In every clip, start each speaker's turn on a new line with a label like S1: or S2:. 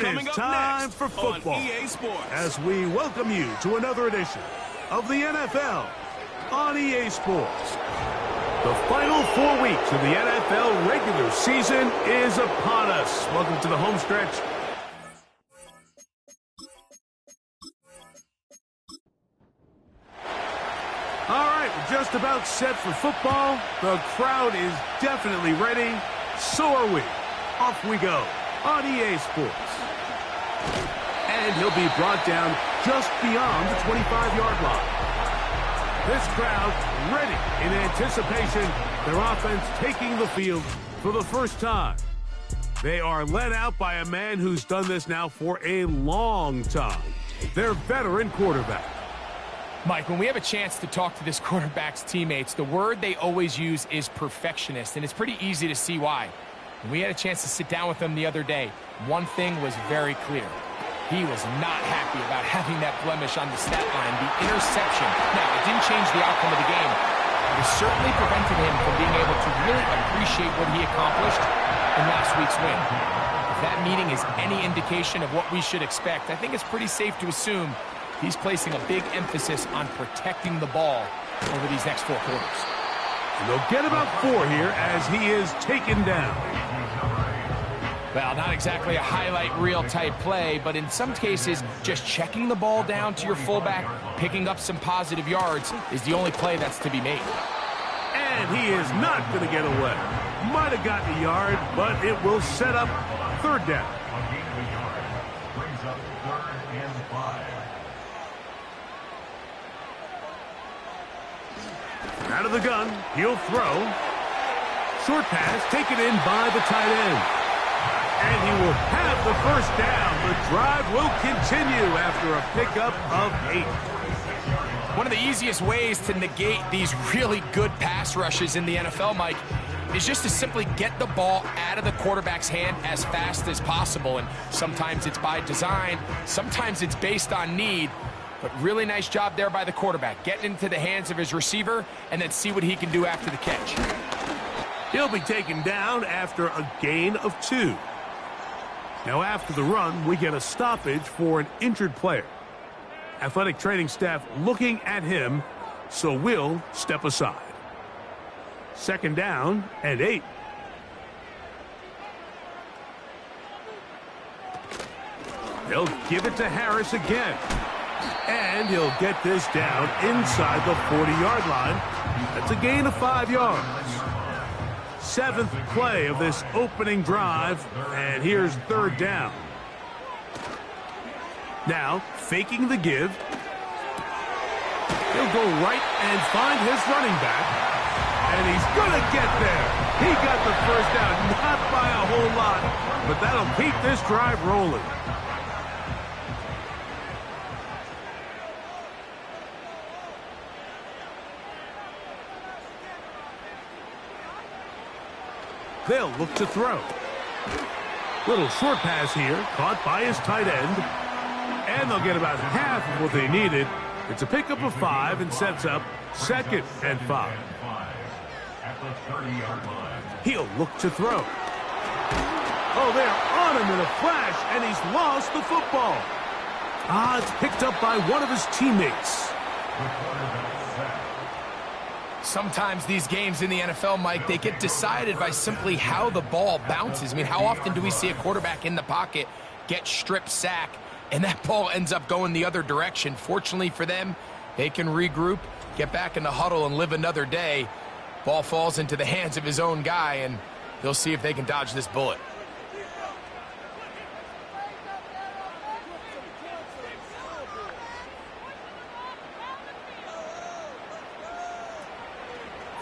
S1: It's time for football as we welcome you to another edition of the NFL on EA Sports. The final 4 weeks of the NFL regular season is upon us. Welcome to the home stretch. All right, we're just about set for football. The crowd is definitely ready. So are we. Off we go on EA Sports. And he'll be brought down just beyond the 25-yard line. This crowd ready in anticipation. Their offense taking the field for the first time. They are led out by a man who's done this now for a long time. Their veteran quarterback.
S2: Mike, when we have a chance to talk to this quarterback's teammates, the word they always use is perfectionist, and it's pretty easy to see why. When we had a chance to sit down with him the other day, one thing was very clear. He was not happy about having that blemish on the stat line, the interception. Now, it didn't change the outcome of the game, but it certainly prevented him from being able to really appreciate what he accomplished in last week's win. If that meeting is any indication of what we should expect, I think it's pretty safe to assume he's placing a big emphasis on protecting the ball over these next 4 quarters.
S1: And they'll get about 4 here as he is taken down.
S2: Well, not exactly a highlight reel type play, but in some cases, just checking the ball down to your fullback, picking up some positive yards is the only play that's to be made.
S1: And he is not going to get away. Might have gotten a yard, but it will set up 3rd down. Out of the gun, he'll throw. Short pass taken in by the tight end. And he will have the 1st down. The drive will continue after a pickup of 8.
S2: One of the easiest ways to negate these really good pass rushes in the NFL, Mike, is just to simply get the ball out of the quarterback's hand as fast as possible. And sometimes it's by design, sometimes it's based on need. But really nice job there by the quarterback, getting into the hands of his receiver and then see what he can do after the catch.
S1: He'll be taken down after a gain of 2. Now after the run, we get a stoppage for an injured player. Athletic training staff looking at him, so we'll step aside. 2nd down and 8. They'll give it to Harris again. And he'll get this down inside the 40-yard line. That's a gain of 5 yards. 7th play of this opening drive, and here's 3rd down. Now, faking the give. He'll go right and find his running back, and he's going to get there. He got the 1st down, not by a whole lot, but that'll keep this drive rolling. They'll look to throw. Little short pass here, caught by his tight end. And they'll get about half of what they needed. It's a pickup of 5 and sets up 2nd and 5. He'll look to throw. Oh, they're on him in a flash, and he's lost the football. It's picked up by one of his teammates.
S2: Sometimes these games in the NFL, Mike, they get decided by simply how the ball bounces. I mean, how often do we see a quarterback in the pocket get strip sack, and that ball ends up going the other direction? Fortunately for them, they can regroup, get back in the huddle, and live another day. Ball falls into the hands of his own guy, and they'll see if they can dodge this bullet.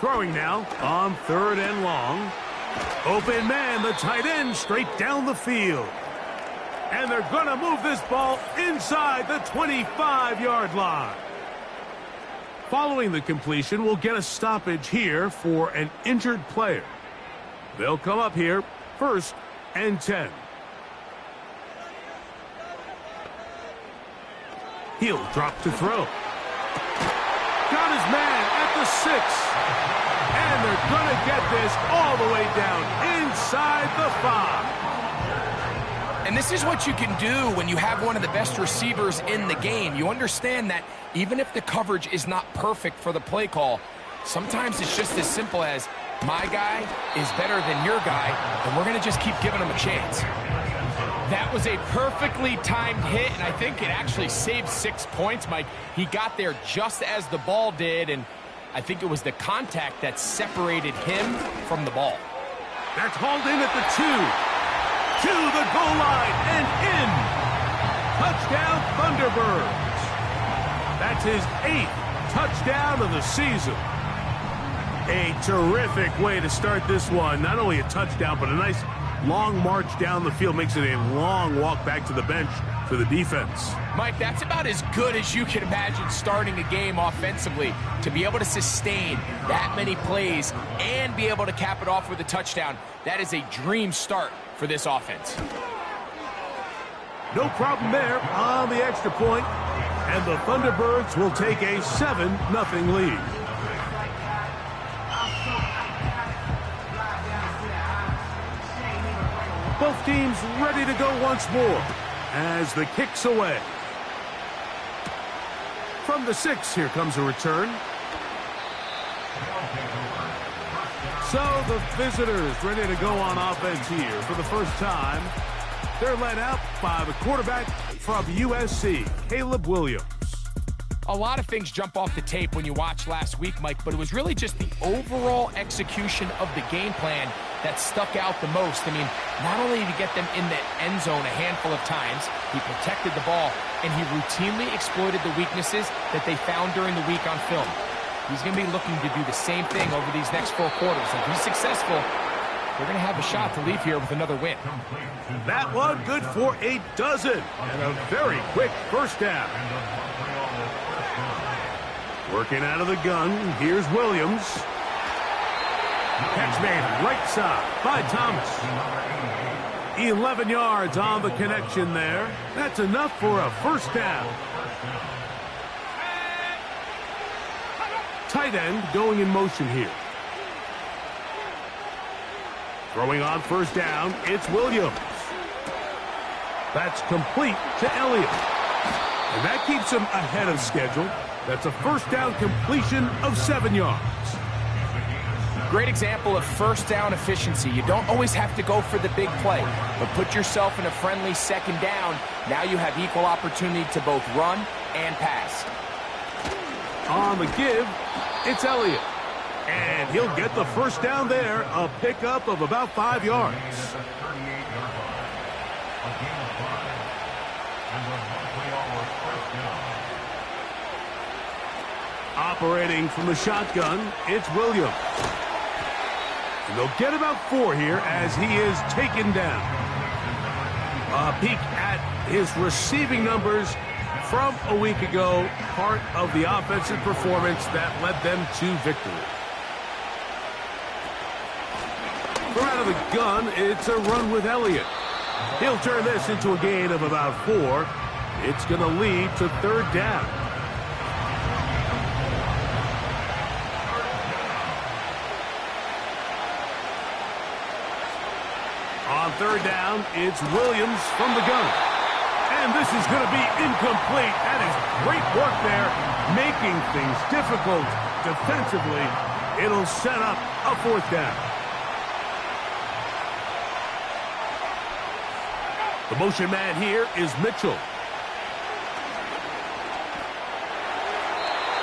S1: Throwing now on 3rd and long. Open man, the tight end, straight down the field. And they're going to move this ball inside the 25-yard line. Following the completion, we'll get a stoppage here for an injured player. They'll come up here, 1st and 10. He'll drop to throw. Got his man at the 6. And they're going to get this all the way down inside the 5.
S2: And this is what you can do when you have one of the best receivers in the game. You understand that even if the coverage is not perfect for the play call, sometimes it's just as simple as, my guy is better than your guy, and we're going to just keep giving him a chance. That was a perfectly timed hit, and I think it actually saved 6 points, Mike. He got there just as the ball did, and I think it was the contact that separated him from the ball.
S1: That's hauled in at the 2. To the goal line and in. Touchdown, Thunderbirds. That's his 8th touchdown of the season. A terrific way to start this one. Not only a touchdown, but a nice long march down the field. Makes it a long walk back to the bench for the defense.
S2: Mike, that's about as good as you can imagine starting a game offensively. To be able to sustain that many plays and be able to cap it off with a touchdown, that is a dream start for this offense.
S1: No problem there on the extra point, and the Thunderbirds will take a 7-0 lead. Both teams ready to go once more as the kick's away. From the 6, here comes a return. So the visitors ready to go on offense here for the first time. They're led out by the quarterback from USC, Caleb Williams.
S2: A lot of things jump off the tape when you watch last week, Mike, but it was really just the overall execution of the game plan that stuck out the most. I mean, not only did he get them in the end zone a handful of times, he protected the ball, and he routinely exploited the weaknesses that they found during the week on film. He's going to be looking to do the same thing over these next 4 quarters. If he's successful, they're going to have a shot to leave here with another win.
S1: That one good for a dozen, and a very quick first down. Working out of the gun, here's Williams. Catch made right side by Thomas. 11 yards on the connection there. That's enough for a first down. Tight end going in motion here. Throwing on first down, it's Williams. That's complete to Elliott. And that keeps him ahead of schedule. That's a first down completion of 7 yards.
S2: Great example of first down efficiency. You don't always have to go for the big play, but put yourself in a friendly second down. Now you have equal opportunity to both run and pass.
S1: On the give, it's Elliott. And he'll get the first down there, a pickup of about 5 yards. Operating from the shotgun, it's Williams. And they'll get about 4 here as he is taken down. A peek at his receiving numbers from a week ago, part of the offensive performance that led them to victory. From out of the gun, it's a run with Elliott. He'll turn this into a gain of about 4. It's going to lead to third down. On third down, it's Williams from the gun. And this is going to be incomplete. That is great work there, making things difficult defensively. It'll set up a fourth down. The motion man here is Mitchell.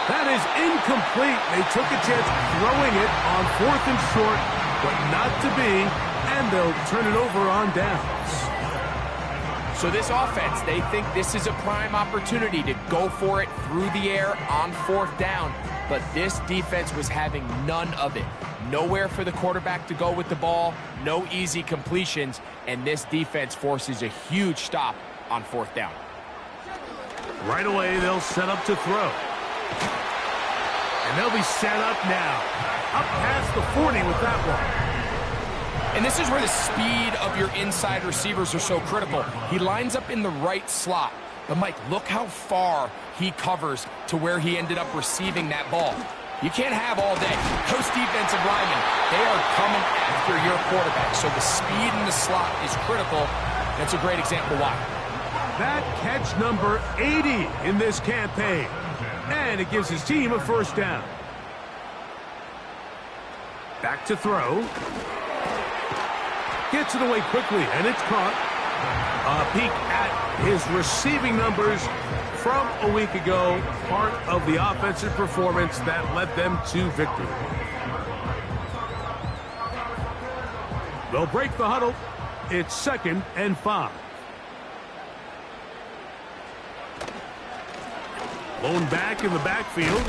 S1: That is incomplete. They took a chance throwing it on 4th and short, but not to be, and they'll turn it over on downs.
S2: So this offense, they think this is a prime opportunity to go for it through the air on 4th down, but this defense was having none of it. Nowhere for the quarterback to go with the ball, no easy completions, and this defense forces a huge stop on 4th down.
S1: Right away, they'll set up to throw. And they'll be set up now. Up past the 40 with that one.
S2: And this is where the speed of your inside receivers are so critical. He lines up in the right slot. But, Mike, look how far he covers to where he ended up receiving that ball. You can't have all day. Those defensive linemen, they are coming after your quarterback. So the speed in the slot is critical. That's a great example why.
S1: That catch number 80 in this campaign. And it gives his team a first down. Back to throw. Gets it away quickly, and it's caught. A peek at his receiving numbers from a week ago. Part of the offensive performance that led them to victory. They'll break the huddle. It's 2nd and 5. Blown back in the backfield.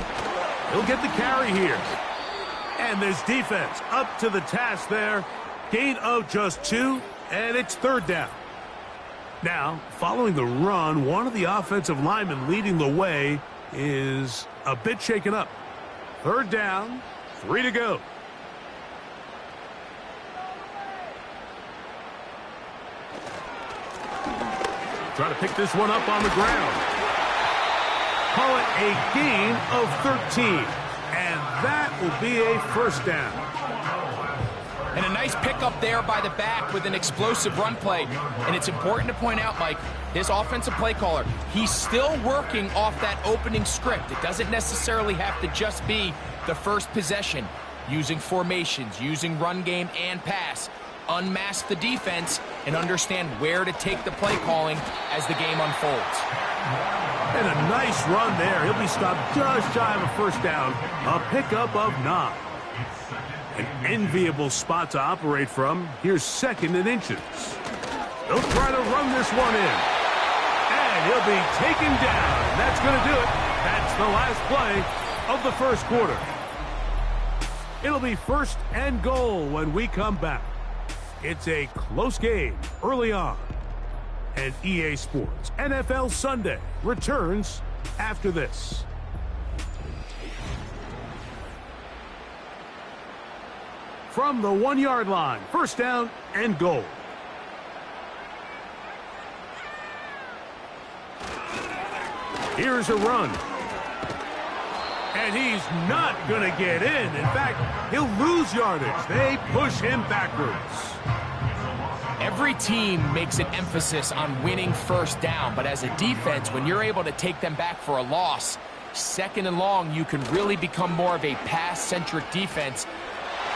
S1: He'll get the carry here. And this defense up to the task there. Gain of just 2, and it's 3rd down. Now, following the run, one of the offensive linemen leading the way is a bit shaken up. 3rd down, 3 to go. Try to pick this one up on the ground. Call it a gain of 13. And that will be a first down.
S2: And a nice pickup there by the back with an explosive run play. And it's important to point out, Mike, his offensive play caller, he's still working off that opening script. It doesn't necessarily have to just be the first possession. Using formations, using run game and pass. Unmask the defense and understand where to take the play calling as the game unfolds.
S1: And a nice run there. He'll be stopped just shy of a first down. A pickup of 9. An enviable spot to operate from. Here's 2nd and inches. They'll try to run this one in. And he'll be taken down. That's going to do it. That's the last play of the first quarter. It'll be 1st and goal when we come back. It's a close game early on. And EA Sports NFL Sunday returns after this. From the 1-yard line, 1st down and goal. Here's a run. And he's not going to get in. In fact, he'll lose yardage. They push him backwards.
S2: Every team makes an emphasis on winning first down, but as a defense, when you're able to take them back for a loss, 2nd and long, you can really become more of a pass-centric defense.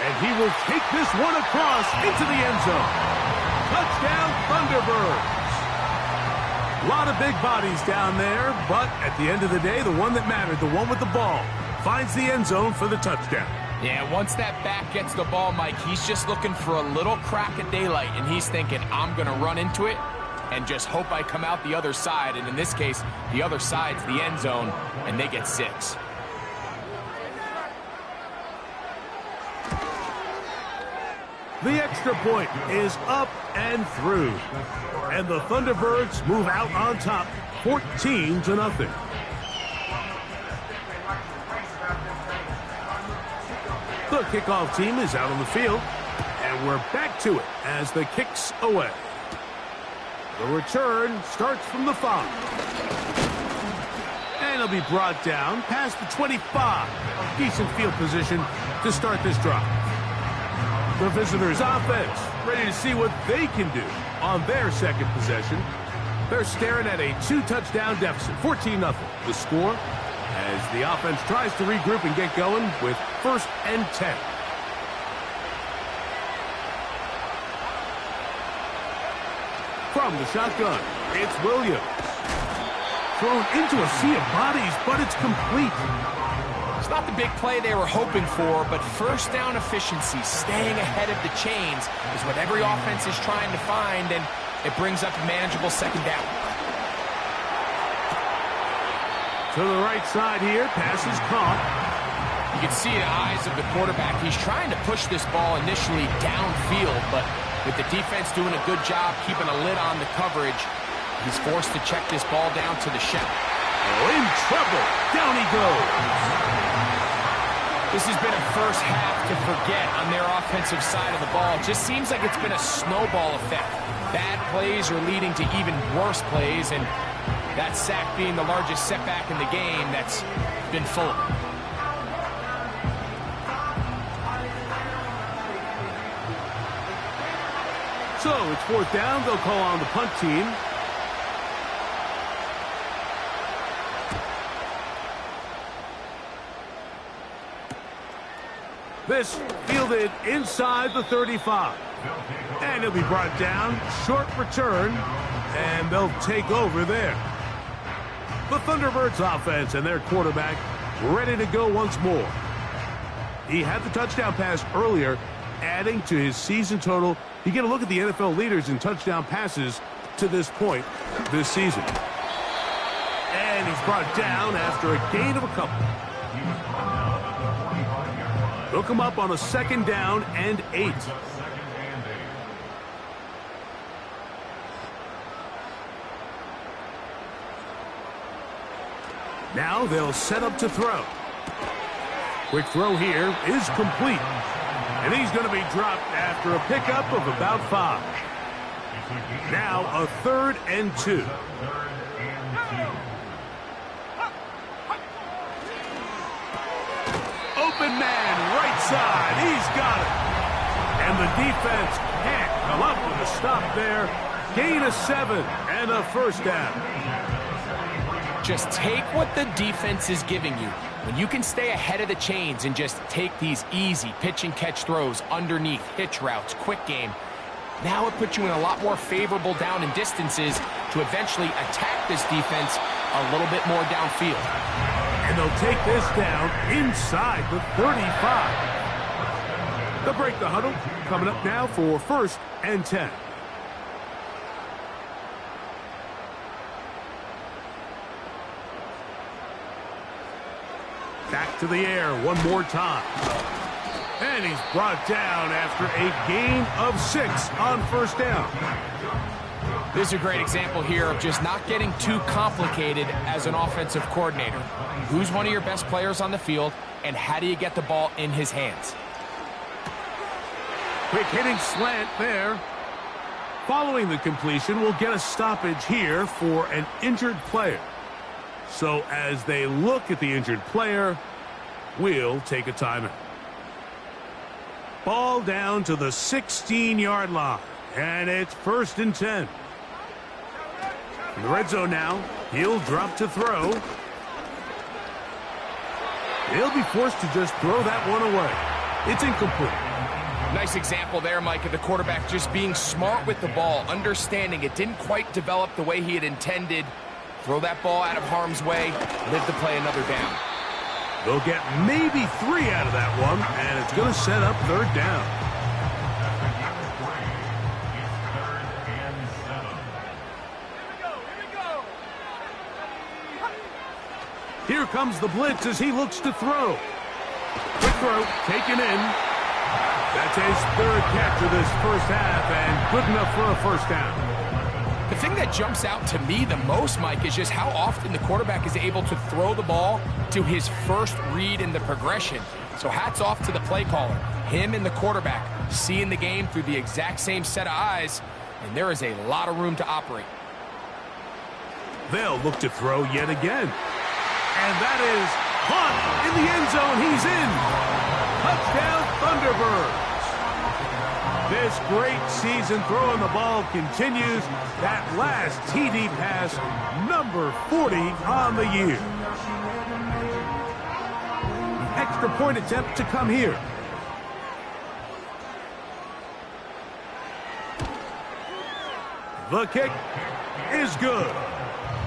S1: And he will take this one across into the end zone. Touchdown, Thunderbirds. A lot of big bodies down there, but at the end of the day, the one that mattered, the one with the ball, finds the end zone for the touchdown.
S2: Yeah, once that back gets the ball, Mike, he's just looking for a little crack of daylight, and he's thinking, I'm going to run into it and just hope I come out the other side. And in this case, the other side's the end zone, and they get 6.
S1: The extra point is up and through. And the Thunderbirds move out on top, 14-0. The kickoff team is out on the field, and we're back to it as the kick's away. The return starts from the 5. And it'll be brought down past the 25. Decent field position to start this drive. The visitors' offense ready to see what they can do on their 2nd possession. They're staring at a 2-touchdown deficit, 14-0. The score as the offense tries to regroup and get going with 1st and 10. From the shotgun, it's Williams. Thrown into a sea of bodies, but it's complete.
S2: It's not the big play they were hoping for, but first down efficiency, staying ahead of the chains, is what every offense is trying to find, and it brings up a manageable 2nd down.
S1: To the right side here, pass is caught.
S2: You can see the eyes of the quarterback. He's trying to push this ball initially downfield, but with the defense doing a good job keeping a lid on the coverage, he's forced to check this ball down to the shell.
S1: Oh, in trouble. Down he goes.
S2: This has been a first half to forget on their offensive side of the ball. It just seems like it's been a snowball effect. Bad plays are leading to even worse plays, and that sack being the largest setback in the game that's been full. So
S1: So it's 4th down. They'll call on the punt team. This fielded inside the 35. And he'll be brought down. Short return. And they'll take over there. The Thunderbirds offense and their quarterback ready to go once more. He had the touchdown pass earlier, adding to his season total. You get a look at the NFL leaders in touchdown passes to this point this season. And he's brought down after a gain of a couple. They'll come up on a 2nd down and 8. Now they'll set up to throw. Quick throw here is complete. And he's going to be dropped after a pickup of about 5. Now a 3rd and 2. Open man, right side. He's got it. And the defense can't come up with a stop there. Gain of 7 and a 1st down.
S2: Just take what the defense is giving you. When you can stay ahead of the chains and just take these easy pitch and catch throws underneath, hitch routes, quick game, now it puts you in a lot more favorable down and distances to eventually attack this defense a little bit more downfield.
S1: And they'll take this down inside the 35. They'll break the huddle. Coming up now for 1st and 10. Back to the air one more time. And he's brought down after a gain of 6 on 1st down.
S2: This is a great example here of just not getting too complicated as an offensive coordinator. Who's one of your best players on the field, and how do you get the ball in his hands?
S1: Quick hitting slant there. Following the completion, we'll get a stoppage here for an injured player. So as they look at the injured player, we'll take a timeout. Ball down to the 16-yard line, and it's 1st and 10. In the red zone now, he'll drop to throw. He'll be forced to just throw that one away. It's incomplete.
S2: Nice example there, Mike, of the quarterback just being smart with the ball, understanding it didn't quite develop the way he had intended. Throw that ball out of harm's way, live to play another down.
S1: They'll get maybe 3 out of that one, and it's going to set up 3rd down. Here comes the blitz as he looks to throw. Quick throw, taken in. That's his 3rd catch of this 1st half, and good enough for a 1st down.
S2: The thing that jumps out to me the most, Mike, is just how often the quarterback is able to throw the ball to his first read in the progression. So hats off to the play caller. Him and the quarterback seeing the game through the exact same set of eyes, and there is a lot of room to operate.
S1: They'll look to throw yet again. And that is caught in the end zone. He's in. Touchdown, Thunderbirds. This great season throwing the ball continues. That last TD pass, number 40 on the year. The extra point attempt to come here. The kick is good.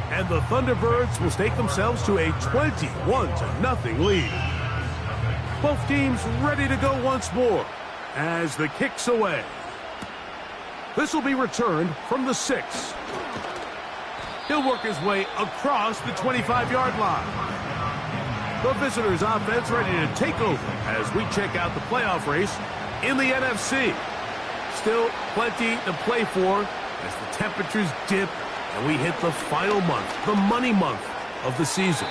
S1: And the Thunderbirds will stake themselves to a 21-0 lead. Both teams ready to go once more as the kick's away. This will be returned from the 6. He'll work his way across the 25-yard line. The visitors' offense ready to take over as we check out the playoff race in the NFC. Still plenty to play for as the temperatures dip and we hit the final month, the money month of the season.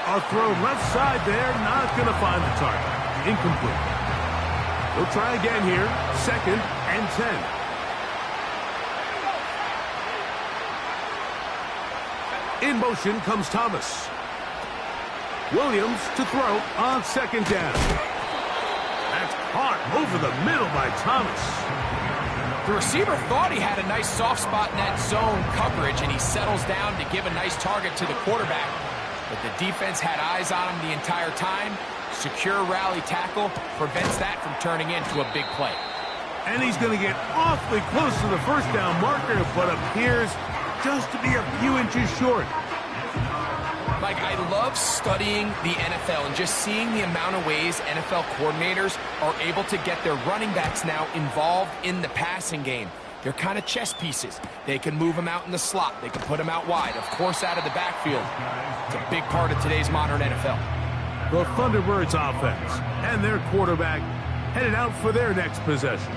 S1: A throw left side there, not going to find the target. Incomplete. He'll try again here, 2nd and 10. In motion comes Thomas. Williams to throw on 2nd down. That's caught over the middle by Thomas.
S2: The receiver thought he had a nice soft spot in that zone coverage, and he settles down to give a nice target to the quarterback. But the defense had eyes on him the entire time. Secure rally tackle prevents that from turning into a big play.
S1: And he's going to get awfully close to the first down marker, but appears just to be a few inches short.
S2: Mike, I love studying the NFL and just seeing the amount of ways NFL coordinators are able to get their running backs now involved in the passing game. They're kind of chess pieces. They can move them out in the slot. They can put them out wide, of course, out of the backfield. It's a big part of today's modern NFL.
S1: The Thunderbirds offense and their quarterback headed out for their next possession.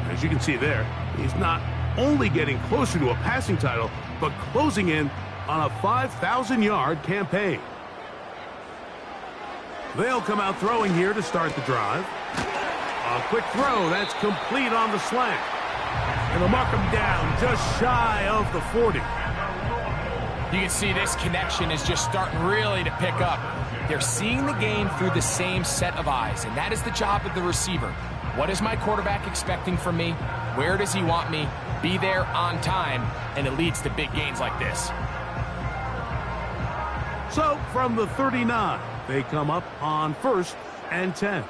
S1: As you can see there, he's not only getting closer to a passing title, but closing in on a 5,000-yard campaign. They'll come out throwing here to start the drive. A quick throw, that's complete on the slant. And they'll mark him down just shy of the 40.
S2: You can see this connection is just starting really to pick up. They're seeing the game through the same set of eyes, and that is the job of the receiver. What is my quarterback expecting from me? Where does he want me? Be there on time, and it leads to big gains like this.
S1: So, from the 39, they come up on 1st and 10.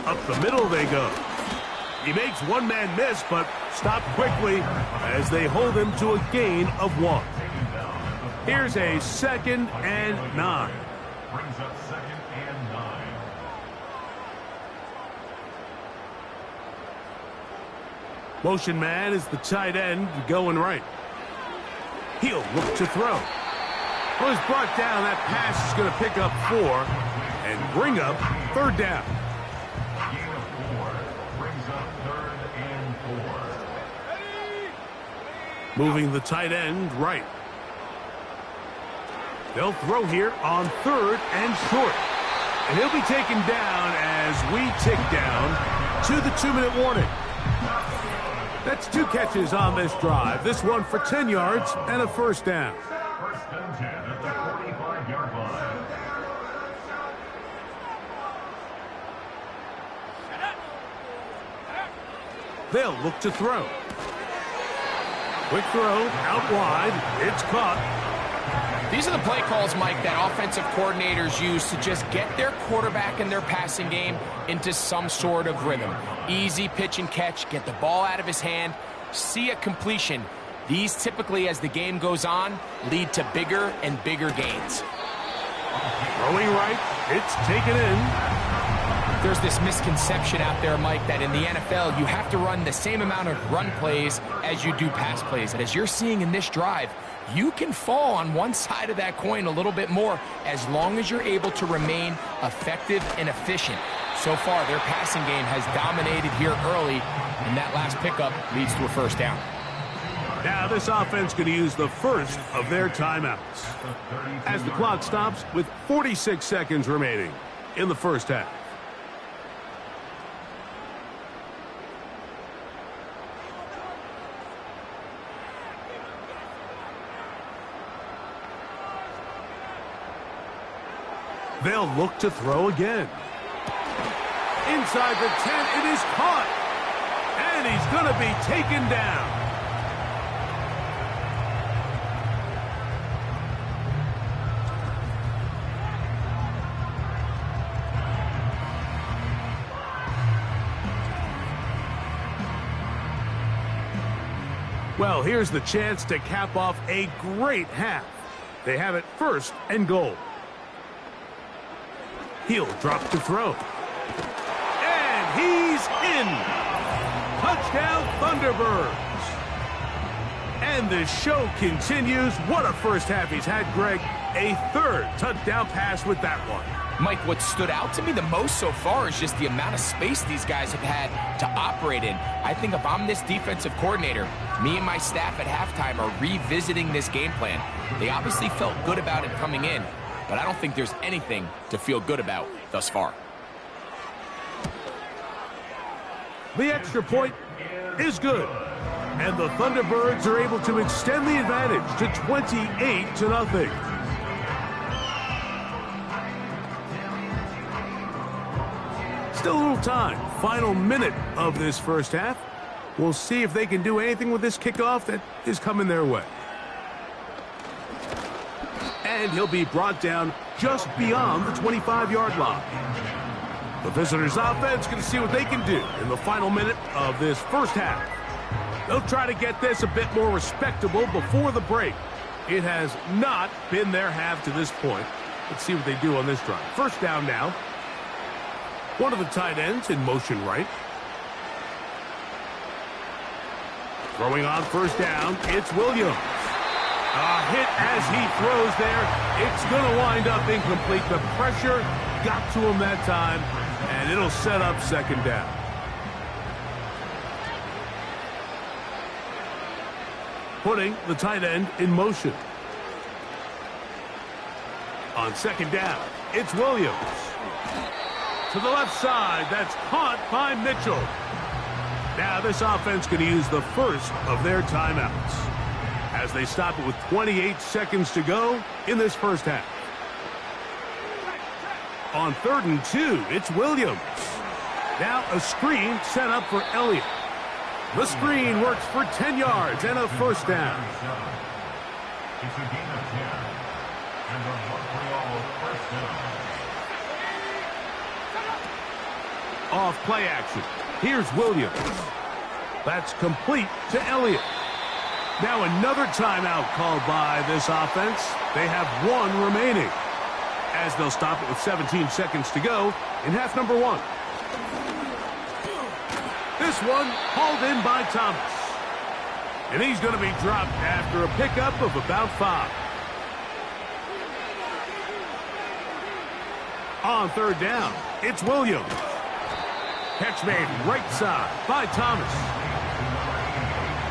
S1: Up the middle they go. He makes one man miss, but stopped quickly as they hold him to a gain of 1. Here's a 2nd and 9.
S3: Brings up 2nd and 9.
S1: Motion man is the tight end going right. He'll look to throw. Well, he's brought down. That pass is going to pick up 4 and bring up 3rd down.
S3: Gain of 4 brings up 3rd and 4.
S1: Moving the tight end right. They'll throw here on 3rd and short. And he'll be taken down as we tick down to the 2-minute warning. That's 2 catches on this drive. This one for 10 yards and a 1st down.
S3: 1st and 10 at the 45-yard line.
S1: They'll look to throw. Quick throw out wide. It's caught.
S2: These are the play calls, Mike, that offensive coordinators use to just get their quarterback and their passing game into some sort of rhythm. Easy pitch and catch, get the ball out of his hand, see a completion. These typically, as the game goes on, lead to bigger and bigger gains.
S1: Throwing right, it's taken in.
S2: There's this misconception out there, Mike, that in the NFL, you have to run the same amount of run plays as you do pass plays. And as you're seeing in this drive, you can fall on one side of that coin a little bit more as long as you're able to remain effective and efficient. So far, their passing game has dominated here early, and that last pickup leads to a 1st down.
S1: Now this offense going to use the first of their timeouts as the clock stops with 46 seconds remaining in the 1st half. They'll look to throw again. Inside the 10, it is caught. And he's going to be taken down. Well, here's the chance to cap off a great half. They have it 1st and goal. He'll drop to throw. And he's in. Touchdown, Thunderbirds. And the show continues. What a 1st half he's had, Greg. A 3rd touchdown pass with that one.
S2: Mike, what stood out to me the most so far is just the amount of space these guys have had to operate in. I think if I'm this defensive coordinator, me and my staff at halftime are revisiting this game plan. They obviously felt good about it coming in, but I don't think there's anything to feel good about thus far.
S1: The extra point is good. And the Thunderbirds are able to extend the advantage to 28-0. Still a little time. Final minute of this first half. We'll see if they can do anything with this kickoff that is coming their way. And he'll be brought down just beyond the 25-yard line. The visitors' offense going to see what they can do in the final minute of this first half. They'll try to get this a bit more respectable before the break. It has not been their half to this point. Let's see what they do on this drive. First down now. One of the tight ends in motion right. Throwing on first down, it's Williams. A hit as he throws there. It's going to wind up incomplete. The pressure got to him that time, and it'll set up second down. Putting the tight end in motion. On second down, it's Williams. To the left side, that's caught by Mitchell. Now this offense going to use the first of their timeouts as they stop it with 28 seconds to go in this first half. On 3rd and 2, it's Williams. Now a screen set up for Elliott. The screen works for 10 yards and a first down.
S3: It's a gain of 10. And a Montreal first down.
S1: Off play action. Here's Williams. That's complete to Elliott. Now another timeout called by this offense. They have one remaining as they'll stop it with 17 seconds to go in half number 1. This one hauled in by Thomas. And he's going to be dropped after a pickup of about 5. On 3rd down, it's Williams. Catch made right side by Thomas.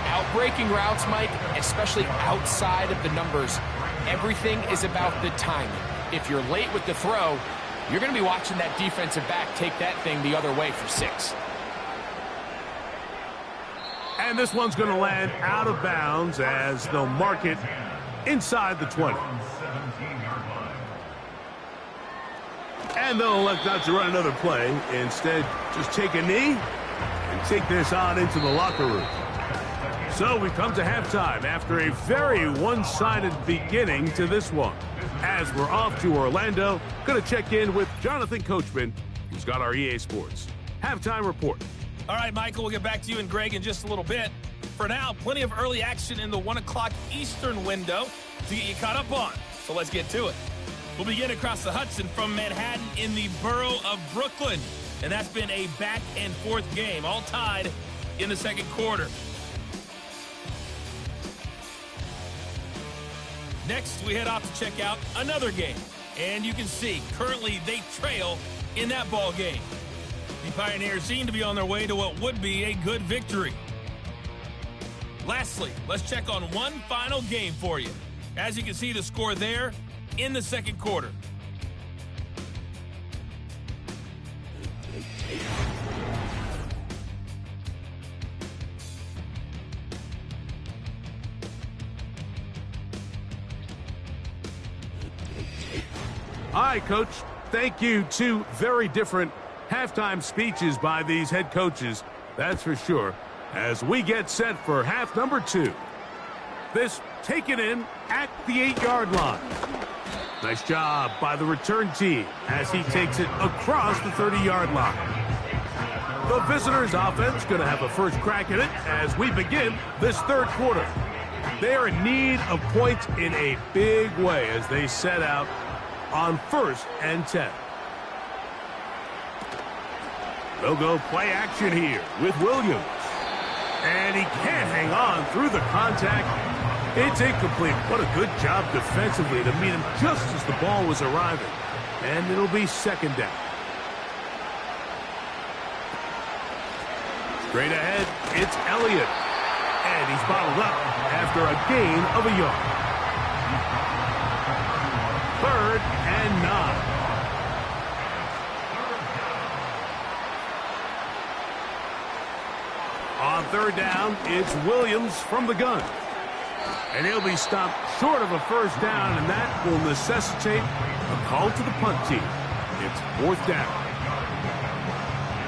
S2: Outbreaking routes, Mike, especially outside of the numbers, everything is about the timing. If you're late with the throw, you're going to be watching that defensive back take that thing the other way for 6.
S1: And this one's going to land out of bounds as they'll mark it inside the 20. And they'll elect not to run another play. Instead, just take a knee and take this on into the locker room. So we've come to halftime after a very one-sided beginning to this one. As we're off to Orlando, going to check in with Jonathan Coachman, who's got our EA Sports halftime report.
S4: All right, Michael, we'll get back to you and Greg in just a little bit. For now, plenty of early action in the 1 o'clock Eastern window to get you caught up on. So let's get to it. We'll begin across the Hudson from Manhattan in the borough of Brooklyn. And that's been a back-and-forth game, all tied in the second quarter. Next, we head off to check out another game. And you can see, currently they trail in that ball game. The Pioneers seem to be on their way to what would be a good victory. Lastly, let's check on one final game for you. As you can see the score there in the second quarter.
S1: All right, Coach. Thank you. 2 very different halftime speeches by these head coaches, that's for sure, as we get set for half number 2. This taken in at the 8-yard line. Nice job by the return team as he takes it across the 30-yard line. The visitors' offense going to have a first crack at it as we begin this third quarter. They are in need of points in a big way as they set out on 1st and 10. They'll go play action here with Williams. And he can't hang on through the contact. It's incomplete. What a good job defensively to meet him just as the ball was arriving. And it'll be second down. Straight ahead, it's Elliott. And he's bottled up after a gain of a yard. 3rd and 9. On 3rd down, it's Williams from the gun. And he'll be stopped short of a first down, and that will necessitate a call to the punt team. It's 4th down.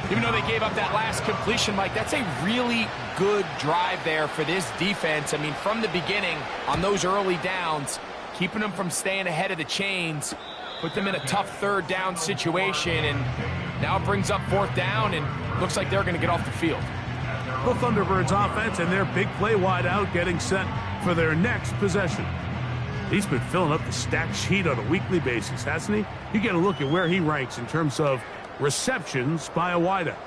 S2: Even though they gave up that last completion, Mike, that's a really good drive there for this defense. I mean, from the beginning, on those early downs, keeping them from staying ahead of the chains, put them in a tough third down situation, and now it brings up fourth down, and looks like they're going to get off the field.
S1: The Thunderbirds offense and their big play wideout getting set for their next possession. He's been filling up the stat sheet on a weekly basis, hasn't he? You get a look at where he ranks in terms of receptions by a wideout.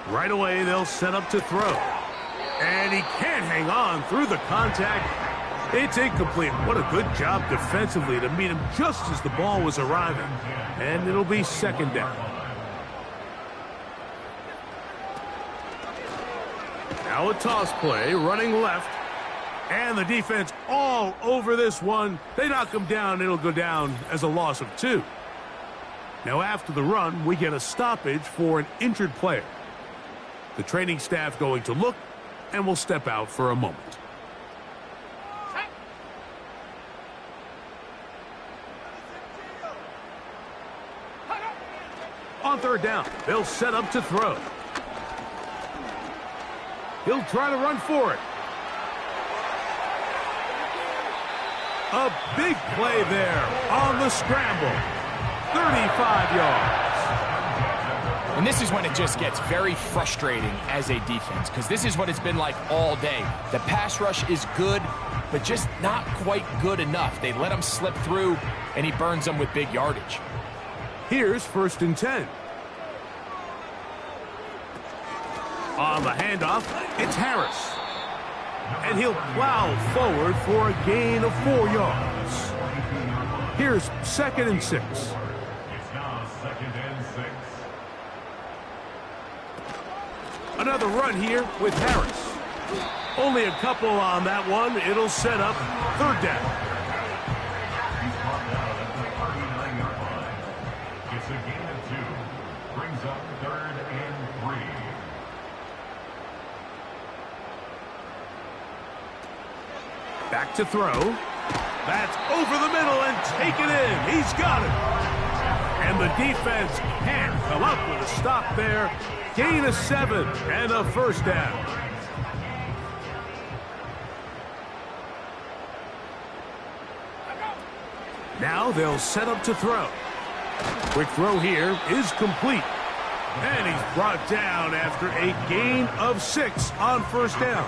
S1: Right away, they'll set up to throw. And he can't hang on through the contact. It's incomplete. What a good job defensively to meet him just as the ball was arriving. And it'll be second down. Now a toss play, running left. And the defense all over this one. They knock him down. It'll go down as a loss of 2. Now after the run, we get a stoppage for an injured player. The training staff going to look and will step out for a moment. On third down, they'll set up to throw. He'll try to run for it. A big play there on the scramble. 35 yards.
S2: And this is when it just gets very frustrating as a defense, because this is what it's been like all day. The pass rush is good, but just not quite good enough. They let him slip through, and he burns them with big yardage.
S1: Here's 1st and 10. On the handoff, it's Harris. And he'll plow forward for a gain of 4 yards. Here's 2nd and 6.
S3: It's now 2nd and 6.
S1: Another run here with Harris. Only a couple on that one. It'll set up third down.
S3: He's brought down at the 39-yard line. It's a gain of 2. Brings up 3rd and 3.
S1: Back to throw. That's over the middle and taken in. He's got it. And the defense can't come up with a stop there. Gain of 7 and a first down. Now they'll set up to throw. Quick throw here is complete. And he's brought down after a gain of 6 on first down.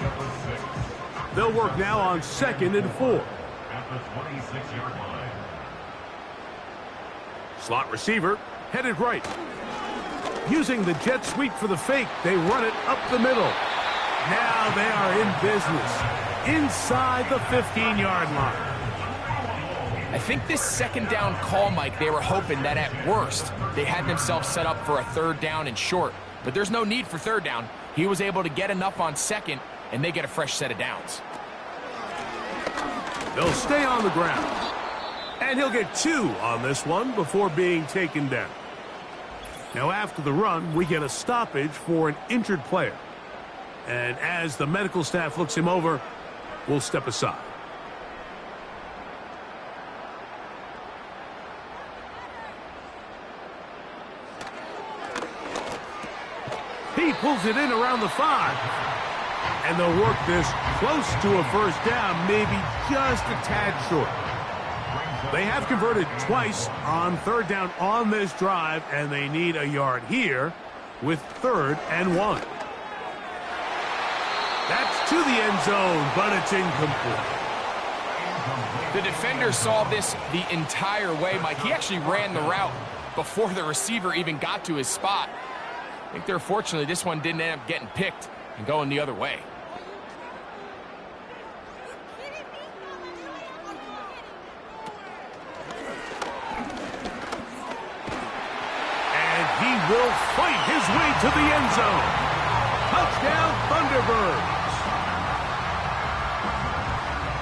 S1: They'll work now on 2nd and 4.
S3: At the 26-yard line.
S1: Slot receiver headed right. Using the jet sweep for the fake, they run it up the middle. Now they are in business inside the 15-yard line.
S2: I think this second down call, Mike, they were hoping that at worst they had themselves set up for a third down and short. But there's no need for third down. He was able to get enough on second, and they get a fresh set of downs.
S1: They'll stay on the ground. And he'll get 2 on this one before being taken down. Now after the run, we get a stoppage for an injured player. And as the medical staff looks him over, we'll step aside. He pulls it in around the 5. And they'll work this close to a first down, maybe just a tad short. They have converted twice on third down on this drive, and they need a yard here with 3rd and 1. That's to the end zone, but it's incomplete.
S2: The defender saw this the entire way, Mike. He actually ran the route before the receiver even got to his spot. I think they're fortunately this one didn't end up getting picked and going the other way.
S1: And he will fight his way to the end zone. Touchdown, Thunderbirds.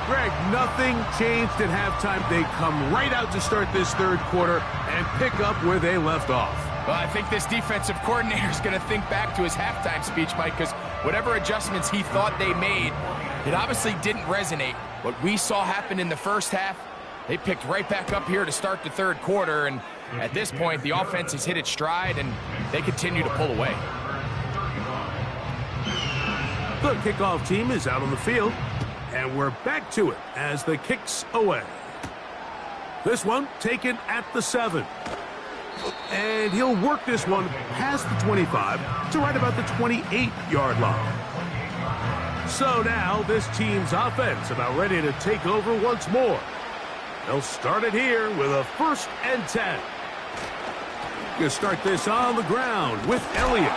S1: Greg, nothing changed at halftime. They come right out to start this third quarter and pick up where they left off.
S2: Well, I think this defensive coordinator is going to think back to his halftime speech, Mike, because whatever adjustments he thought they made, it obviously didn't resonate. What we saw happen in the first half, they picked right back up here to start the third quarter, and At this point, the offense has hit its stride, and they continue to pull away.
S1: The kickoff team is out on the field, and we're back to it as the kick's away. This one taken at the 7. And he'll work this one past the 25 to right about the 28-yard line. So now this team's offense about ready to take over once more. They'll start it here with a 1st and 10. Gonna start this on the ground with Elliott.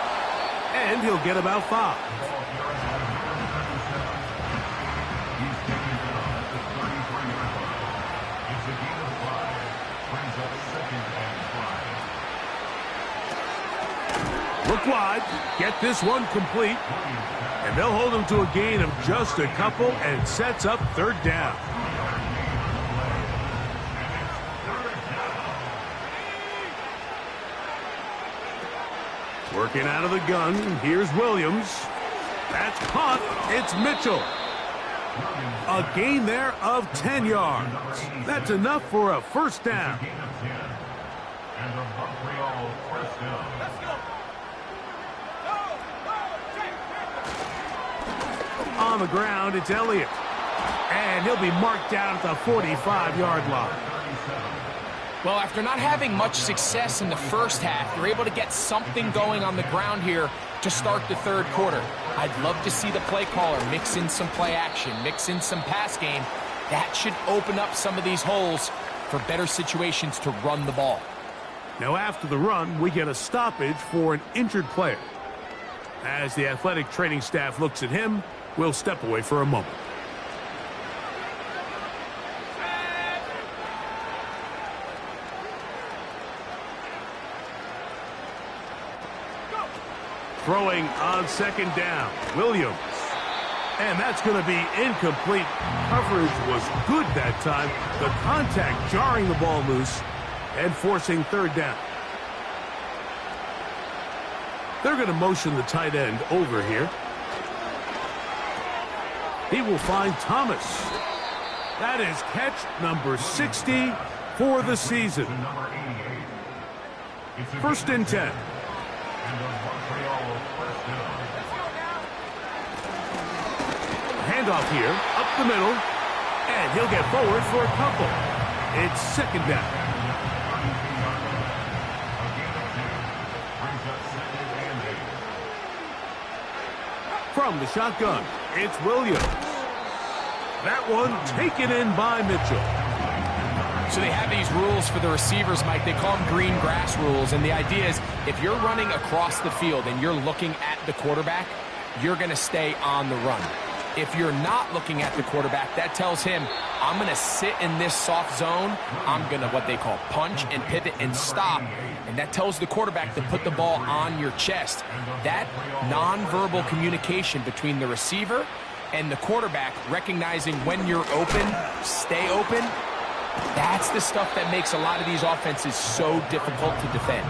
S1: And he'll get about 5. Look wide, get this one complete, and they'll hold him to a gain of just a couple and sets up 3rd down. Working out of the gun, here's Williams. That's caught, it's Mitchell. A gain there of 10 yards. That's enough for a 1st down.
S3: And the Montreal 1st down.
S1: On the ground, it's Elliott. And he'll be marked down at the 45-yard line.
S2: Well, after not having much success in the first half, they're able to get something going on the ground here to start the 3rd quarter. I'd love to see the play caller mix in some play action, mix in some pass game. That should open up some of these holes for better situations to run the ball.
S1: Now after the run, we get a stoppage for an injured player. As the athletic training staff looks at him, we'll step away for a moment. Throwing on 2nd down, Williams. And that's going to be incomplete. Coverage was good that time. The contact jarring the ball loose and forcing 3rd down. They're going to motion the tight end over here. He will find Thomas. That is catch number 60 for the season. 1st and 10. Handoff here, up the middle, and he'll get forward for a couple. It's 2nd down. From the shotgun, it's Williams. That one taken in by Mitchell.
S2: So they have these rules for the receivers, Mike. They call them green grass rules. And the idea is if you're running across the field and you're looking at the quarterback, you're going to stay on the run. If you're not looking at the quarterback, that tells him, I'm going to sit in this soft zone. I'm going to what they call punch and pivot and stop. And that tells the quarterback to put the ball on your chest. That nonverbal communication between the receiver and the quarterback, recognizing when you're open, stay open, that's the stuff that makes a lot of these offenses so difficult to defend.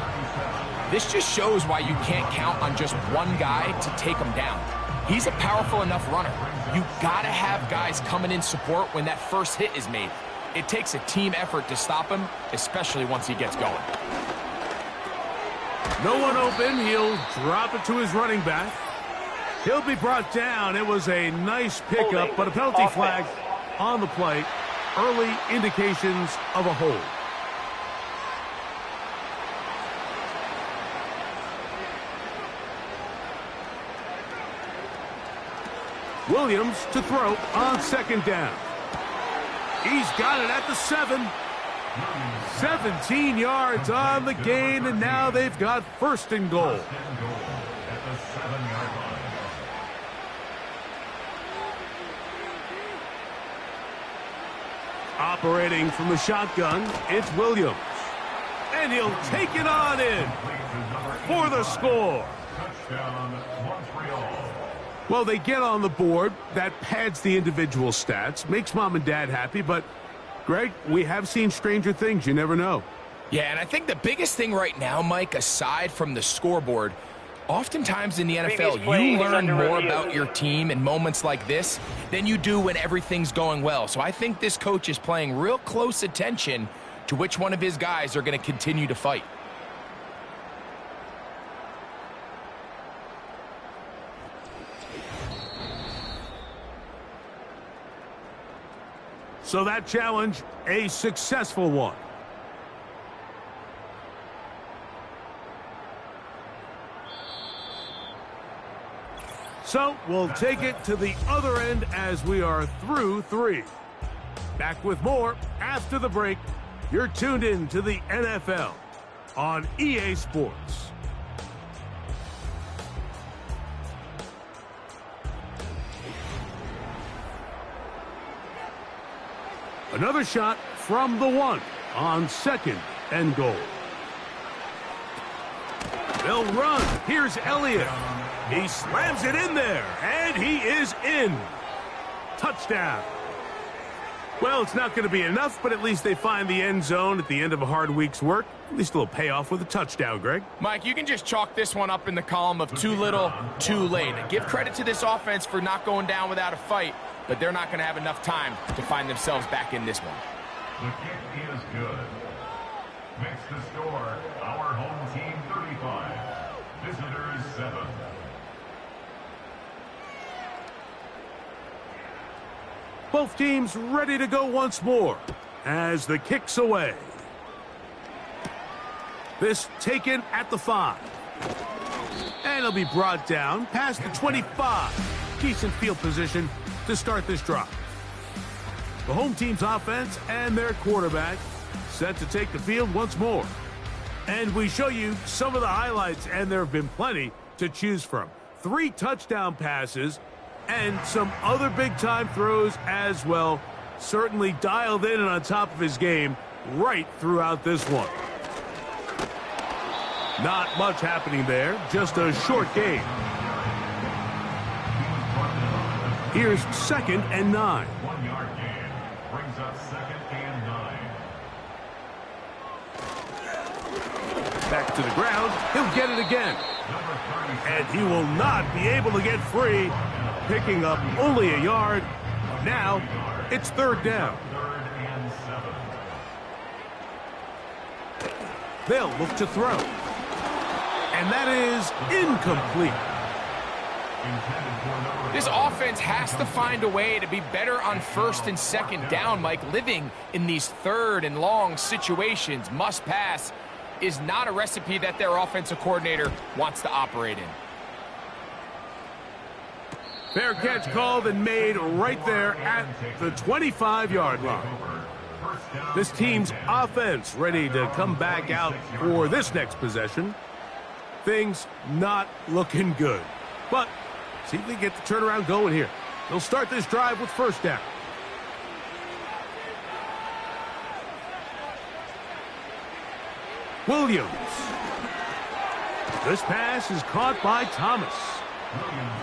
S2: This just shows why you can't count on just one guy to take them down. He's a powerful enough runner. You got to have guys coming in support when that first hit is made. It takes a team effort to stop him, especially once he gets going.
S1: No one open. He'll drop it to his running back. He'll be brought down. It was a nice pickup, but a penalty flag on the play. Early indications of a hold. Williams to throw on 2nd down. He's got it at the 7. 17 yards on the gain, and now they've got 1st and goal. Operating from the shotgun, it's Williams. And he'll take it on in for the score. Well, they get on the board. That pads the individual stats, makes mom and dad happy. But, Greg, we have seen stranger things. You never know.
S2: Yeah, and I think the biggest thing right now, Mike, aside from the scoreboard, oftentimes in the NFL, you learn more about your team in moments like this than you do when everything's going well. So I think this coach is paying real close attention to which one of his guys are going to continue to fight.
S1: So that challenge, a successful one. So we'll take it to the other end as we are through 3. Back with more after the break. You're tuned in to the NFL on EA Sports. Another shot from the 1 on 2nd and goal. They'll run. Here's Elliott. He slams it in there, and he is in. Touchdown. Well, it's not going to be enough, but at least they find the end zone at the end of a hard week's work. At least a little payoff with a touchdown, Greg.
S2: Mike, you can just chalk this one up in the column of too little, too late. Give credit to this offense for not going down without a fight, but they're not going to have enough time to find themselves back in this one.
S3: The kick is good. Makes the score our home team 35, visitors 7.
S1: Both teams ready to go once more as the kick's away. This taken at the 5. And it'll be brought down past the 25. Decent field position to start this drive. The home team's offense and their quarterback set to take the field once more. And we show you some of the highlights, and there have been plenty to choose from. 3 touchdown passes and some other big-time throws as well. Certainly dialed in and on top of his game right throughout this one. Not much happening there, just a short game. Here's 2nd and 9.
S3: 1-yard gain brings up 2nd and 9.
S1: Back to the ground, he'll get it again. And he will not be able to get free, picking up only a yard. Now, it's 3rd down.
S3: 3rd and 7.
S1: They'll look to throw. And that is incomplete.
S2: This offense has to find a way to be better on 1st and 2nd down, Mike. Living in these 3rd and long situations, must pass, is not a recipe that their offensive coordinator wants to operate in.
S1: Fair catch called and made right there at the 25-yard line. This team's offense ready to come back out for this next possession. Things not looking good. But see if they get the turnaround going here. They'll start this drive with 1st down. Williams. This pass is caught by Thomas.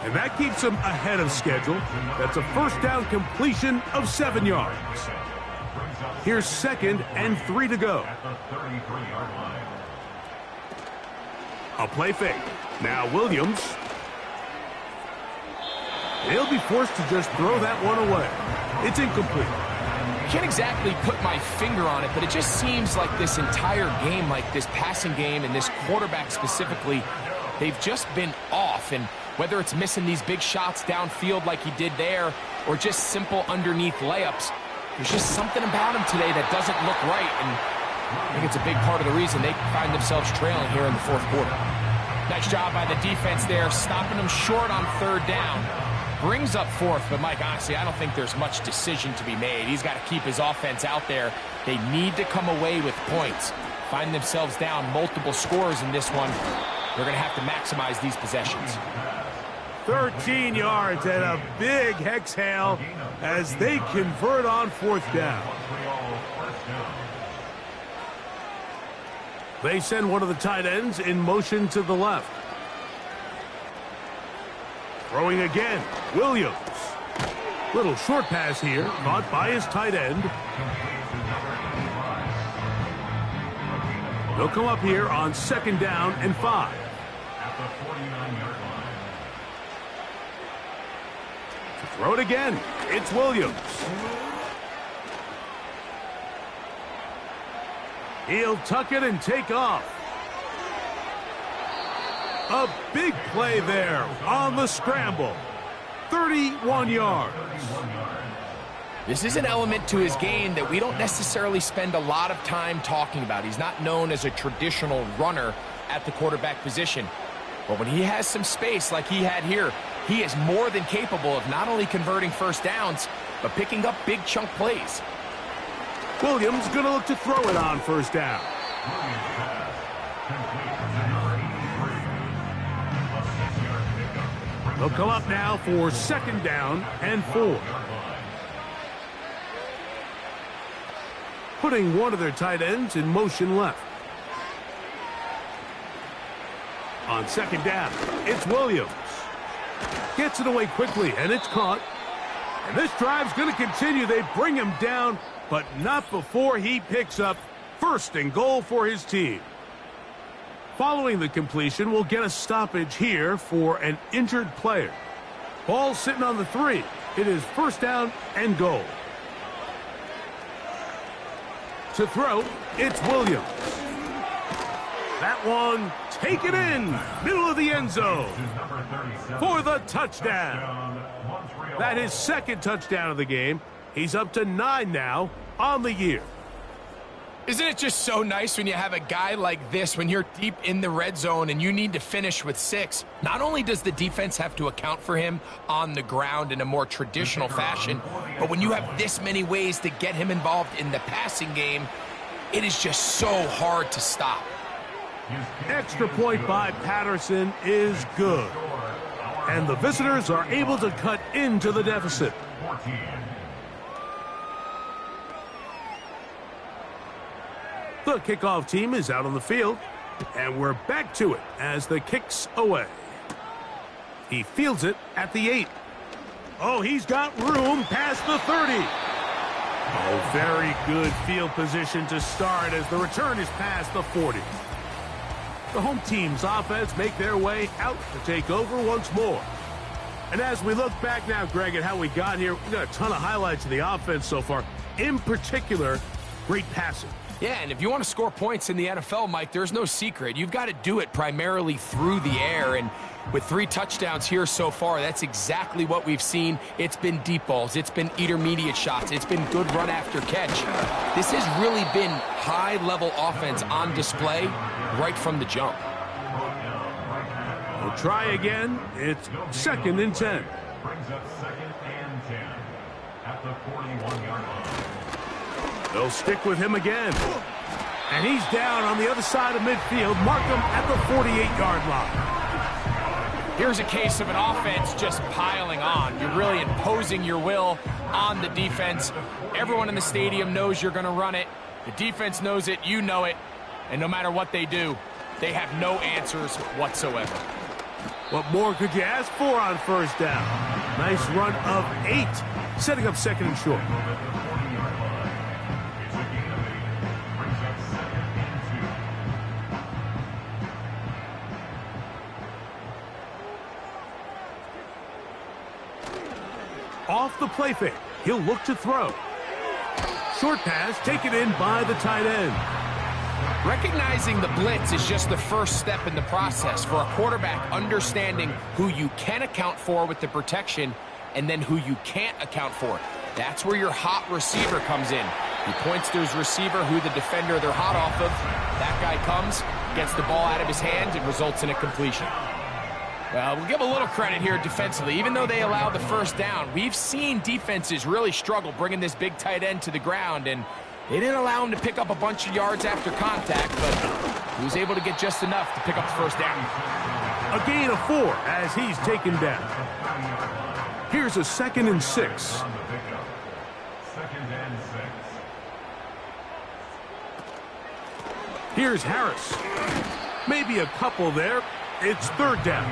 S1: And that keeps him ahead of schedule. That's a 1st down completion of 7 yards. Here's 2nd and 3 to go. A play fake. Now Williams. He'll be forced to just throw that one away. It's incomplete.
S2: I can't exactly put my finger on it, but it just seems like this entire game, like this passing game and this quarterback specifically, they've just been off. And whether it's missing these big shots downfield like he did there or just simple underneath layups, there's just something about him today that doesn't look right. And I think it's a big part of the reason they find themselves trailing here in the 4th quarter. Nice job by the defense there, stopping them short on 3rd down. Brings up 4th, but Mike, honestly, I don't think there's much decision to be made. He's got to keep his offense out there. They need to come away with points. Find themselves down multiple scores in this one. They're going to have to maximize these possessions.
S1: 13 yards and a big exhale as they convert on 4th down. They send one of the tight ends in motion to the left. Throwing again, Williams. Little short pass here, caught by his tight end. They'll come up here on 2nd down and 5.
S3: At the 49-yard line.
S1: To throw it again, it's Williams. He'll tuck it and take off. A big play there on the scramble. 31 yards.
S2: This is an element to his game that we don't necessarily spend a lot of time talking about. He's not known as a traditional runner at the quarterback position. But when he has some space like he had here, he is more than capable of not only converting first downs, but picking up big chunk plays.
S1: Williams going to look to throw it on first down. They'll come up now for second down and 4. Putting one of their tight ends in motion left. On second down, it's Williams. Gets it away quickly, and it's caught. And this drive's going to continue. They bring him down, but not before he picks up first and goal for his team. Following the completion, we'll get a stoppage here for an injured player. Ball sitting on the 3. It is first down and goal. To throw, it's Williams. That one, take it in, middle of the end zone for the touchdown. That is second touchdown of the game. He's up to 9 now on the year.
S2: Isn't it just so nice when you have a guy like this, when you're deep in the red zone and you need to finish with 6? Not only does the defense have to account for him on the ground in a more traditional fashion, but when you have this many ways to get him involved in the passing game, it is just so hard to stop.
S1: Extra point by Patterson is good. And the visitors are able to cut into the deficit. The kickoff team is out on the field, and we're back to it as the kick's away. He fields it at the 8. Oh, he's got room past the 30. Oh, very good field position to start as the return is past the 40. The home team's offense make their way out to take over once more. And as we look back now, Greg, at how we got here, we got a ton of highlights of the offense so far. In particular, great passing.
S2: Yeah, and if you want to score points in the NFL, Mike, there's no secret. You've got to do it primarily through the air, and with 3 touchdowns here so far, that's exactly what we've seen. It's been deep balls. It's been intermediate shots. It's been good run after catch. This has really been high-level offense on display right from the jump.
S1: We'll try again. It's second and 10.
S3: Brings up second and 10 at the 41-yard line.
S1: They'll stick with him again. And he's down on the other side of midfield. Mark him at the 48-yard line.
S2: Here's a case of an offense just piling on. You're really imposing your will on the defense. Everyone in the stadium knows you're going to run it. The defense knows it. You know it. And no matter what they do, they have no answers whatsoever.
S1: What more could you ask for on first down? Nice run of 8, setting up second and short. Off the play fake, he'll look to throw. Short pass taken in by the tight end.
S2: Recognizing the blitz is just the first step in the process for a quarterback understanding who you can account for with the protection and then who you can't account for. That's where your hot receiver comes in. He points to his receiver, who the defender they're hot off of. That guy comes, gets the ball out of his hand, and results in a completion. Well, we'll give a little credit here defensively. Even though they allowed the first down, we've seen defenses really struggle bringing this big tight end to the ground, and they didn't allow him to pick up a bunch of yards after contact, but he was able to get just enough to pick up the first down.
S1: A gain of 4 as he's taken down. Here's a second and 6.
S3: Second and 6.
S1: Here's Harris. Maybe a couple there. It's third down.
S3: A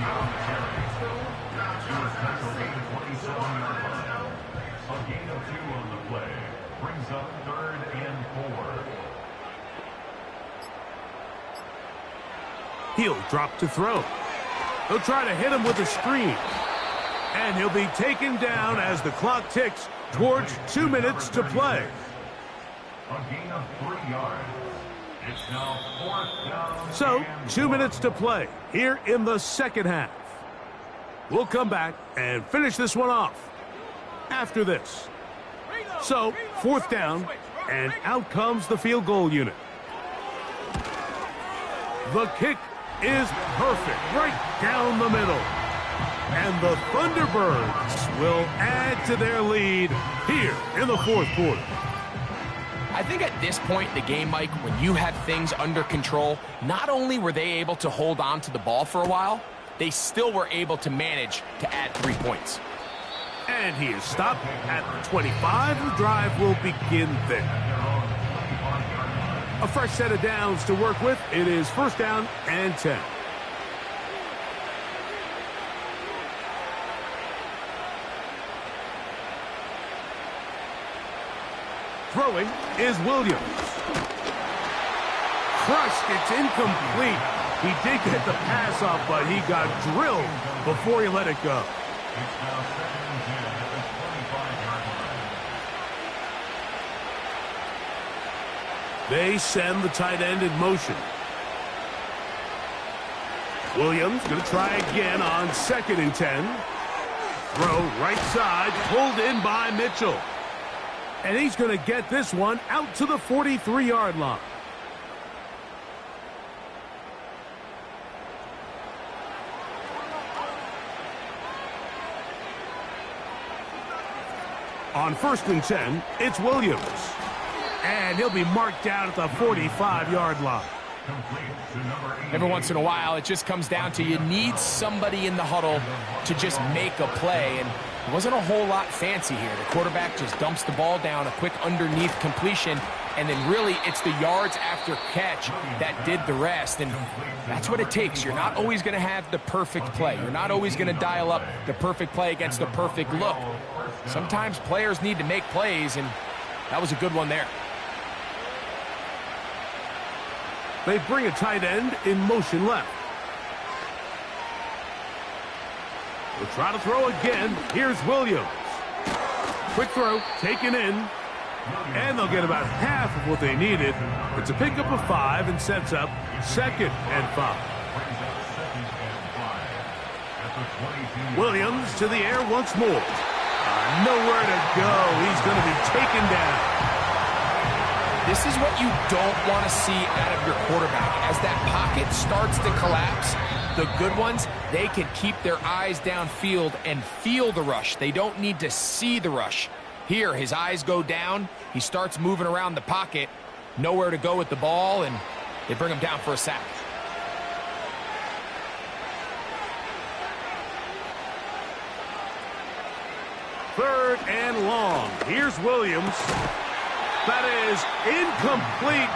S3: gain of 2 on the play. Brings up third and 4.
S1: He'll drop to throw. They'll try to hit him with a screen. And he'll be taken down as the clock ticks towards 2 minutes to play.
S3: A gain of 3 yards. It's now 4th down.
S1: So,
S3: and
S1: 2
S3: 1.
S1: minutes to play here in the second half. We'll come back and finish this one off after this. So, 4th down, and out comes the field goal unit. The kick is perfect, right down the middle. And the Thunderbirds will add to their lead here in the fourth quarter.
S2: I think at this point in the game, Mike, when you have things under control, not only were they able to hold on to the ball for a while, they still were able to manage to add 3 points.
S1: And he is stopped at the 25. The drive will begin there. A fresh set of downs to work with. It is 1st down and 10. Throwing is Williams. Crushed, it's incomplete. He did get the pass off, but he got drilled before he let it go.
S3: It's now 2nd and 10 at the 25-yard line.
S1: They send the tight end in motion. Williams going to try again on 2nd and 10. Throw right side, pulled in by Mitchell. And he's going to get this one out to the 43-yard line. On 1st and 10, it's Williams. And he'll be marked down at the 45-yard line.
S2: Every once in a while, it just comes down to you need somebody in the huddle to just make a play. And it wasn't a whole lot fancy here. The quarterback just dumps the ball down, a quick underneath completion, and then really it's the yards after catch that did the rest. And that's what it takes. You're not always going to have the perfect play. You're not always going to dial up the perfect play against the perfect look. Sometimes players need to make plays, and that was a good one there.
S1: They bring a tight end in motion left. They'll try to throw again. Here's Williams. Quick throw, taken in. And they'll get about half of what they needed. It's a pickup of 5 and sets up 2nd and 5. Williams to the air once more. Nowhere to go. He's going to be taken down.
S2: This is what you don't want to see out of your quarterback. As that pocket starts to collapse, the good ones, they can keep their eyes downfield and feel the rush. They don't need to see the rush. Here, his eyes go down. He starts moving around the pocket. Nowhere to go with the ball, and they bring him down for a sack.
S1: Third and long. Here's Williams. That is incomplete.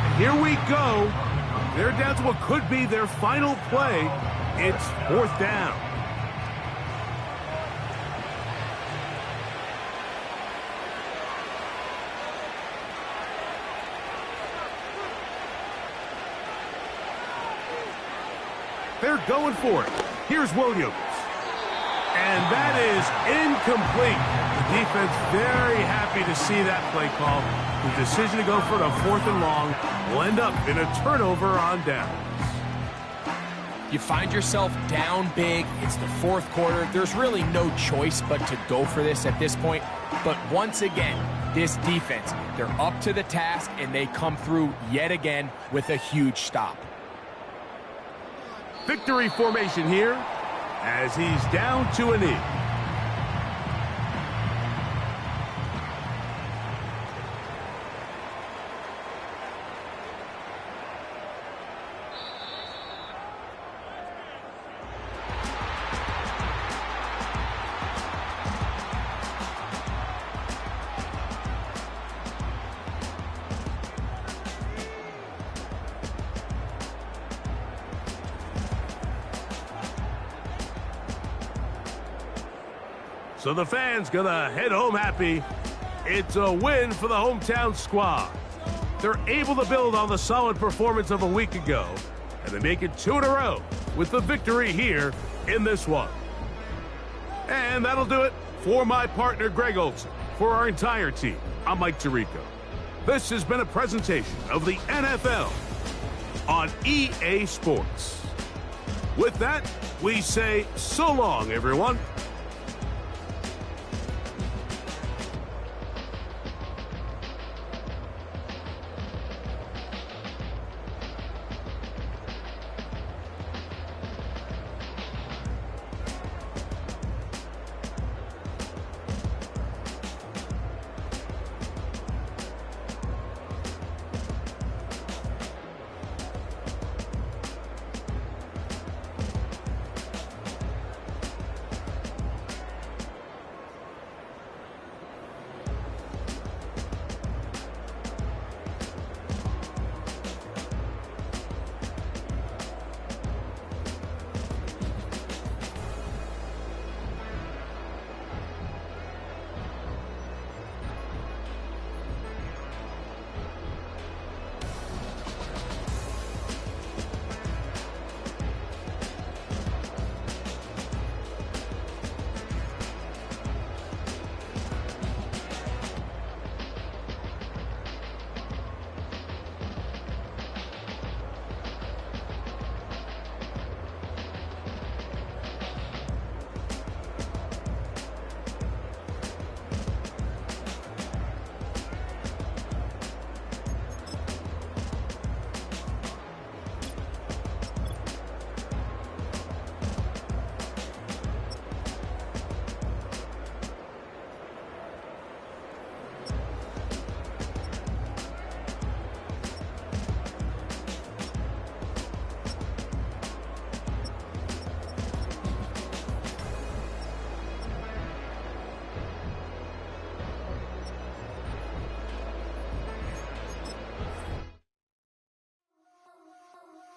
S1: And here we go. They're down to what could be their final play. It's 4th down. They're going for it. Here's Williams. And that is incomplete. The defense very happy to see that play call. The decision to go for the 4th and long will end up in a turnover on downs.
S2: You find yourself down big. It's the 4th quarter. There's really no choice but to go for this at this point. But once again, this defense, they're up to the task, and they come through yet again with a huge stop.
S1: Victory formation here as he's down to a knee. So the fans gonna head home happy. It's a win for the hometown squad. They're able to build on the solid performance of a week ago, and they make it 2 in a row with the victory here in this one. And that'll do it for my partner, Greg Olson. For our entire team, I'm Mike Tirico. This has been a presentation of the NFL on EA Sports. With that, we say so long, everyone.